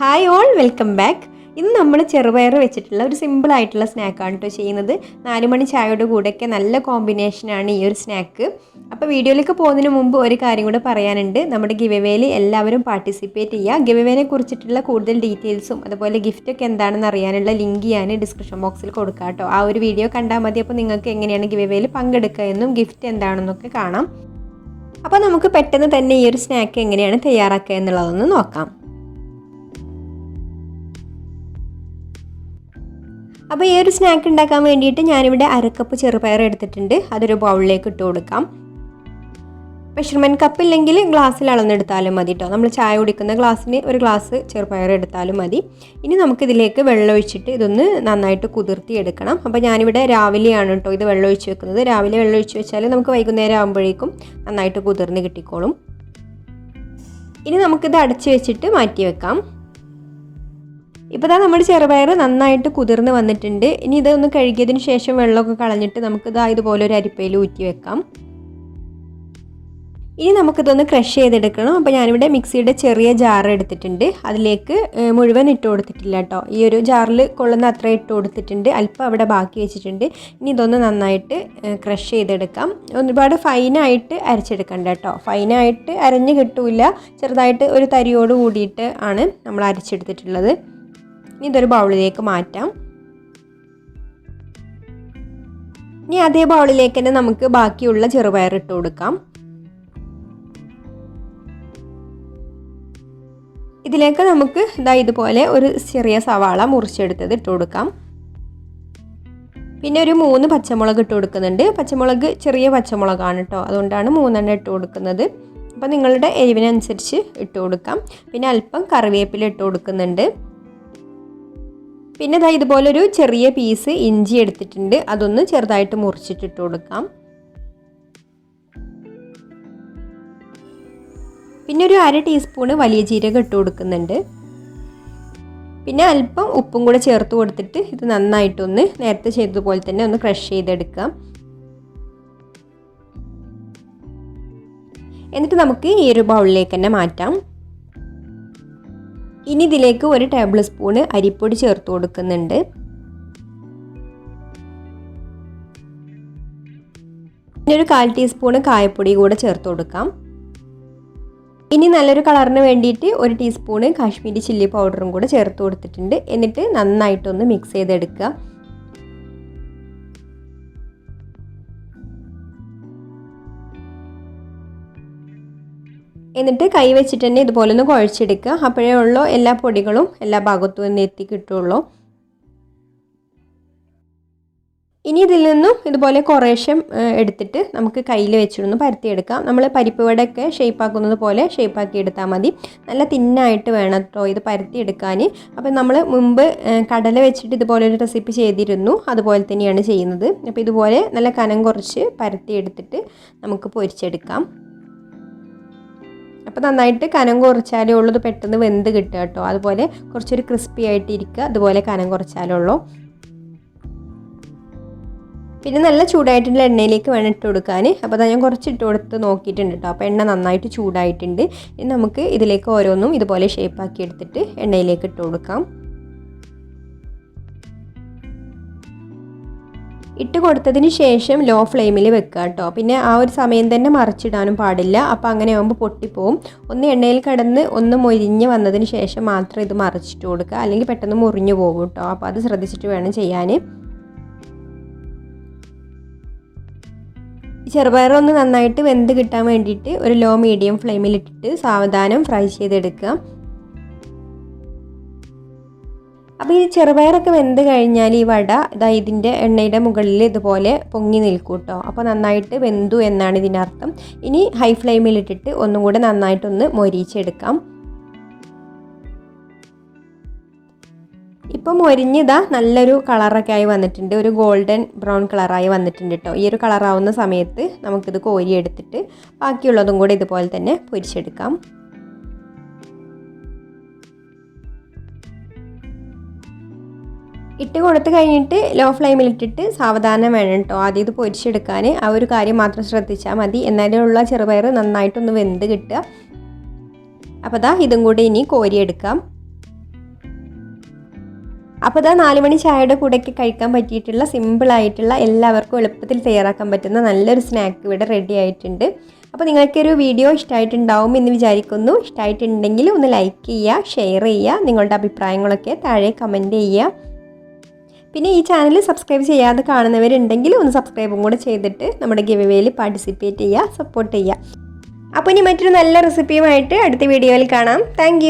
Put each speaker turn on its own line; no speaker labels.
Hi all, welcome back. ഇന്ന് നമ്മൾ ചെറുപയർ വെച്ചിട്ടുള്ള ഒരു സിമ്പിൾ ആയിട്ടുള്ള സ്നാക്കാണ് കേട്ടോ ചെയ്യുന്നത്. 4 മണി ചായയുടെ കൂടെയൊക്കെ നല്ല കോമ്പിനേഷനാണ് ഈ ഒരു സ്നാക്ക്. അപ്പോൾ വീഡിയോയിലേക്ക് പോകുന്നതിന് മുമ്പ് ഒരു കാര്യം കൂടെ പറയാനുണ്ട്. നമ്മുടെ ഗിവ്-അവേയിൽ എല്ലാവരും പാർട്ടിസിപ്പേറ്റ് ചെയ്യുക. ഗിവ്-അവേനെ കുറിച്ചിട്ടുള്ള കൂടുതൽ ഡീറ്റെയിൽസും അതുപോലെ ഗിഫ്റ്റൊക്കെ എന്താണെന്ന് അറിയാനുള്ള ലിങ്ക് ഞാൻ ഡിസ്ക്രിപ്ഷൻ ബോക്സിൽ കൊടുക്കാം കേട്ടോ. ആ ഒരു വീഡിയോ കണ്ടാൽ മതി. അപ്പോൾ നിങ്ങൾക്ക് എങ്ങനെയാണ് ഗിവ്-അവേയിൽ പങ്കെടുക്കുക എന്നും ഗിഫ്റ്റ് എന്താണെന്നൊക്കെ കാണാം. അപ്പോൾ നമുക്ക് പെട്ടെന്ന് തന്നെ ഈ ഒരു സ്നാക്ക് എങ്ങനെയാണ് തയ്യാറാക്കുക എന്നുള്ളതൊന്ന് നോക്കാം. അപ്പോൾ ഈ ഒരു സ്നാക്ക് ഉണ്ടാക്കാൻ വേണ്ടിയിട്ട് ഞാനിവിടെ 1/2 കപ്പ് ചെറുപയർ എടുത്തിട്ടുണ്ട്. അതൊരു ബൗളിലേക്ക് ഇട്ട് കൊടുക്കാം. മെഷർമെൻറ്റ് കപ്പ് ഇല്ലെങ്കിൽ ഗ്ലാസ്സിൽ അളന്നെടുത്താലും മതി കേട്ടോ. നമ്മൾ ചായ കുടിക്കുന്ന ഗ്ലാസ്സിന് ഒരു ഗ്ലാസ് ചെറുപയർ എടുത്താലും മതി. ഇനി നമുക്കിതിലേക്ക് വെള്ളം ഒഴിച്ചിട്ട് ഇതൊന്ന് നന്നായിട്ട് കുതിർത്തി എടുക്കണം. അപ്പോൾ ഞാനിവിടെ രാവിലെയാണ് കേട്ടോ ഇത് വെള്ളം ഒഴിച്ച് വെക്കുന്നത്. രാവിലെ വെള്ളം ഒഴിച്ച് വെച്ചാൽ നമുക്ക് വൈകുന്നേരം ആകുമ്പോഴേക്കും നന്നായിട്ട് കുതിർന്ന് കിട്ടിക്കോളും. ഇനി നമുക്കിത് അടച്ച് വെച്ചിട്ട് മാറ്റി വെക്കാം. ഇപ്പോൾ നമ്മുടെ ചെറുപയർ നന്നായിട്ട് കുതിർന്ന് വന്നിട്ടുണ്ട്. ഇനി ഇതൊന്ന് കഴുകിയതിന് ശേഷം വെള്ളമൊക്കെ കളഞ്ഞിട്ട് നമുക്കിത് ഇതുപോലെ ഒരു അരിപ്പയിൽ ഊറ്റി വെക്കാം. ഇനി നമുക്കിതൊന്ന് ക്രഷ് ചെയ്തെടുക്കണം. അപ്പോൾ ഞാനിവിടെ മിക്സിയുടെ ചെറിയ ജാർ എടുത്തിട്ടുണ്ട്. അതിലേക്ക് മുഴുവൻ ഇട്ട് കൊടുത്തിട്ടില്ല കേട്ടോ. ഈ ഒരു ജാറിൽ കൊള്ളുന്ന അത്ര ഇട്ട് കൊടുത്തിട്ടുണ്ട്. അല്പം അവിടെ ബാക്കി വെച്ചിട്ടുണ്ട്. ഇനി ഇതൊന്ന് നന്നായിട്ട് ക്രഷ് ചെയ്തെടുക്കാം. ഒരുപാട് ഫൈനായിട്ട് അരച്ചെടുക്കണ്ട കേട്ടോ. ഫൈനായിട്ട് അരഞ്ഞ് കിട്ടില്ല. ചെറുതായിട്ട് ഒരു തരിയോട് കൂടിയിട്ട് ആണ് നമ്മൾ അരച്ചെടുത്തിട്ടുള്ളത്. ഇനി ഇതൊരു ബൗളിലേക്ക് മാറ്റാം. ഇനി അതേ ബൗളിലേക്ക് തന്നെ നമുക്ക് ബാക്കിയുള്ള ചെറുപയർ ഇട്ട് കൊടുക്കാം. ഇതിലേക്ക് നമുക്ക് ഇതുപോലെ ഒരു ചെറിയ സവാള മുറിച്ചെടുത്തത് ഇട്ട് കൊടുക്കാം. പിന്നെ ഒരു 3 പച്ചമുളക് ഇട്ട് കൊടുക്കുന്നുണ്ട്. പച്ചമുളക് ചെറിയ പച്ചമുളകാണ് കേട്ടോ, അതുകൊണ്ടാണ് 3 ഇട്ട് കൊടുക്കുന്നത്. അപ്പോൾ നിങ്ങളുടെ എരിവിനനുസരിച്ച് ഇട്ട് കൊടുക്കാം. പിന്നെ അല്പം കറിവേപ്പില ഇട്ട് കൊടുക്കുന്നുണ്ട്. പിന്നെ ഇതുപോലൊരു ചെറിയ പീസ് ഇഞ്ചി എടുത്തിട്ടുണ്ട്. അതൊന്ന് ചെറുതായിട്ട് മുറിച്ചിട്ടിട്ട് കൊടുക്കാം. പിന്നെ ഒരു 1/2 ടീസ്പൂണ് വലിയ ജീരകം ഇട്ട് കൊടുക്കുന്നുണ്ട്. പിന്നെ അല്പം ഉപ്പും കൂടെ ചേർത്ത് കൊടുത്തിട്ട് ഇത് നന്നായിട്ടൊന്ന് നേരത്തെ ചെയ്തതുപോലെ തന്നെ ഒന്ന് ക്രഷ് ചെയ്തെടുക്കാം. എന്നിട്ട് നമുക്ക് ഈ ഒരു ബൗളിലേക്ക് തന്നെ മാറ്റാം. ഇനി ഇതിലേക്ക് 1 ടേബിൾ സ്പൂണ് അരിപ്പൊടി ചേർത്ത് കൊടുക്കുന്നുണ്ട്. പിന്നെ ഒരു 1/4 ടീസ്പൂണ് കായപ്പൊടി കൂടെ ചേർത്ത് കൊടുക്കാം. ഇനി നല്ലൊരു കളറിന് വേണ്ടിയിട്ട് 1 ടീസ്പൂണ് കാശ്മീരി ചില്ലി പൗഡറും കൂടെ ചേർത്ത് കൊടുത്തിട്ടുണ്ട്. എന്നിട്ട് നന്നായിട്ടൊന്ന് മിക്സ് ചെയ്തെടുക്കുക. എന്നിട്ട് കൈ വെച്ചിട്ട് തന്നെ ഇതുപോലെ ഒന്ന് കുഴച്ചെടുക്കുക. അപ്പോഴേ ഉള്ളൂ എല്ലാ പൊടികളും എല്ലാ ഭാഗത്തും ഒന്ന് എത്തി കിട്ടുള്ളൂ. ഇനി ഇതിൽ നിന്നും ഇതുപോലെ കുറേശ്ശെ എടുത്തിട്ട് നമുക്ക് കയ്യിൽ വെച്ചിട്ടൊന്ന് പരത്തിയെടുക്കാം. നമ്മൾ പരിപ്പ് വടയൊക്കെ ഷേപ്പാക്കുന്നത് പോലെ ഷേപ്പാക്കി എടുത്താൽ മതി. നല്ല തിന്നായിട്ട് വേണം കേട്ടോ ഇത് പരത്തിയെടുക്കാൻ. അപ്പോൾ നമ്മൾ മുമ്പ് കടല വെച്ചിട്ട് ഇതുപോലെ ഒരു റെസിപ്പി ചെയ്തിരുന്നു. അതുപോലെ തന്നെയാണ് ചെയ്യുന്നത്. അപ്പോൾ ഇതുപോലെ നല്ല കനം കുറച്ച് പരത്തിയെടുത്തിട്ട് നമുക്ക് പൊരിച്ചെടുക്കാം. അപ്പോൾ നന്നായിട്ട് കനം കുറച്ചാലേ ഉള്ളൂ ഇത് പെട്ടെന്ന് വെന്ത് കിട്ടുക കേട്ടോ. അതുപോലെ കുറച്ചൊരു ക്രിസ്പി ആയിട്ട് ഇരിക്കുക. അതുപോലെ കനം കുറച്ചാലേ ഉള്ളൂ. പിന്നെ നല്ല ചൂടായിട്ടുള്ള എണ്ണയിലേക്ക് വേണം ഇട്ട് കൊടുക്കാൻ. അപ്പോൾ ഞാൻ കുറച്ച് ഇട്ട് കൊടുത്ത് നോക്കിയിട്ടുണ്ട് കേട്ടോ. അപ്പോൾ എണ്ണ നന്നായിട്ട് ചൂടായിട്ടുണ്ട്. ഇനി നമുക്ക് ഇതിലേക്ക് ഓരോന്നും ഇതുപോലെ ഷേപ്പാക്കി എടുത്തിട്ട് എണ്ണയിലേക്ക് ഇട്ട് കൊടുക്കാം. ഇട്ട് കൊടുത്തതിന് ശേഷം ലോ ഫ്ലെയിമിൽ വെക്കുക കേട്ടോ. പിന്നെ ആ ഒരു സമയം തന്നെ മറിച്ചിടാനും പാടില്ല. അപ്പോൾ അങ്ങനെ ആകുമ്പോൾ പൊട്ടിപ്പോവും. ഒന്ന് എണ്ണയിൽ കിടന്ന് ഒന്ന് മൊരിഞ്ഞ് വന്നതിന് ശേഷം മാത്രം ഇത് മറിച്ചിട്ട് കൊടുക്കുക. അല്ലെങ്കിൽ പെട്ടെന്ന് മുറിഞ്ഞു പോകും കേട്ടോ. അപ്പോൾ അത് ശ്രദ്ധിച്ചിട്ട് വേണം ചെയ്യാൻ. ചെറുപയർ ഒന്ന് നന്നായിട്ട് വെന്ത് കിട്ടാൻ വേണ്ടിയിട്ട് ഒരു ലോ മീഡിയം ഫ്ലെയിമിലിട്ടിട്ട് സാവധാനം ഫ്രൈ ചെയ്തെടുക്കുക. അപ്പോൾ ഈ ചെറുപയറൊക്കെ വെന്ത് കഴിഞ്ഞാൽ ഈ വട ഇതിൻ്റെ എണ്ണയുടെ മുകളിൽ ഇതുപോലെ പൊങ്ങി നിൽക്കും കേട്ടോ. അപ്പോൾ നന്നായിട്ട് വെന്തു എന്നാണ് ഇതിൻ്റെ അർത്ഥം. ഇനി ഹൈ ഫ്ലെയിമിലിട്ടിട്ട് ഒന്നും കൂടെ നന്നായിട്ടൊന്ന് മൊരിച്ചെടുക്കാം. ഇപ്പോൾ മൊരിഞ്ഞിതാ നല്ലൊരു കളറൊക്കെ ആയി വന്നിട്ടുണ്ട്. ഒരു ഗോൾഡൻ ബ്രൗൺ കളറായി വന്നിട്ടുണ്ട് കേട്ടോ. ഈ ഒരു കളറാവുന്ന സമയത്ത് നമുക്കിത് കോരിയെടുത്തിട്ട് ബാക്കിയുള്ളതും കൂടെ ഇതുപോലെ തന്നെ പൊരിച്ചെടുക്കാം. ഇട്ട് കൊടുത്ത് കഴിഞ്ഞിട്ട് ലോ ഫ്ലെയിമിലിട്ടിട്ട് സാവധാനം വേണം കേട്ടോ ആദ്യം ഇത് പൊരിച്ചെടുക്കാൻ. ആ ഒരു കാര്യം മാത്രം ശ്രദ്ധിച്ചാൽ മതി. എന്നാലും ഉള്ള ചെറുപയർ നന്നായിട്ടൊന്ന് വെന്ത് കിട്ടുക. അപ്പോൾ ഇതും കൂടി ഇനി കോരിയെടുക്കാം. അപ്പോൾ ഇതാ 4 മണി ചായയുടെ കൂടെയൊക്കെ കഴിക്കാൻ പറ്റിയിട്ടുള്ള സിമ്പിളായിട്ടുള്ള എല്ലാവർക്കും എളുപ്പത്തിൽ തയ്യാറാക്കാൻ പറ്റുന്ന നല്ലൊരു സ്നാക്ക് ഇവിടെ റെഡി ആയിട്ടുണ്ട്. അപ്പോൾ നിങ്ങൾക്കൊരു വീഡിയോ ഇഷ്ടമായിട്ടുണ്ടാവും എന്ന് വിചാരിക്കുന്നു. ഇഷ്ടമായിട്ടുണ്ടെങ്കിൽ ഒന്ന് ലൈക്ക് ചെയ്യുക, ഷെയർ ചെയ്യുക, നിങ്ങളുടെ അഭിപ്രായങ്ങളൊക്കെ താഴെ കമൻറ്റ് ചെയ്യുക. പിന്നെ ഈ ചാനൽ സബ്സ്ക്രൈബ് ചെയ്യാതെ കാണുന്നവരുണ്ടെങ്കിൽ ഒന്ന് സബ്സ്ക്രൈബും കൂടെ ചെയ്തിട്ട് നമ്മുടെ ഗിവ് അവേയിൽ പാർട്ടിസിപ്പേറ്റ് ചെയ്യുക, സപ്പോർട്ട് ചെയ്യുക. അപ്പോൾ ഇനി മറ്റൊരു നല്ല റെസിപ്പിയുമായിട്ട് അടുത്ത വീഡിയോയിൽ കാണാം. താങ്ക്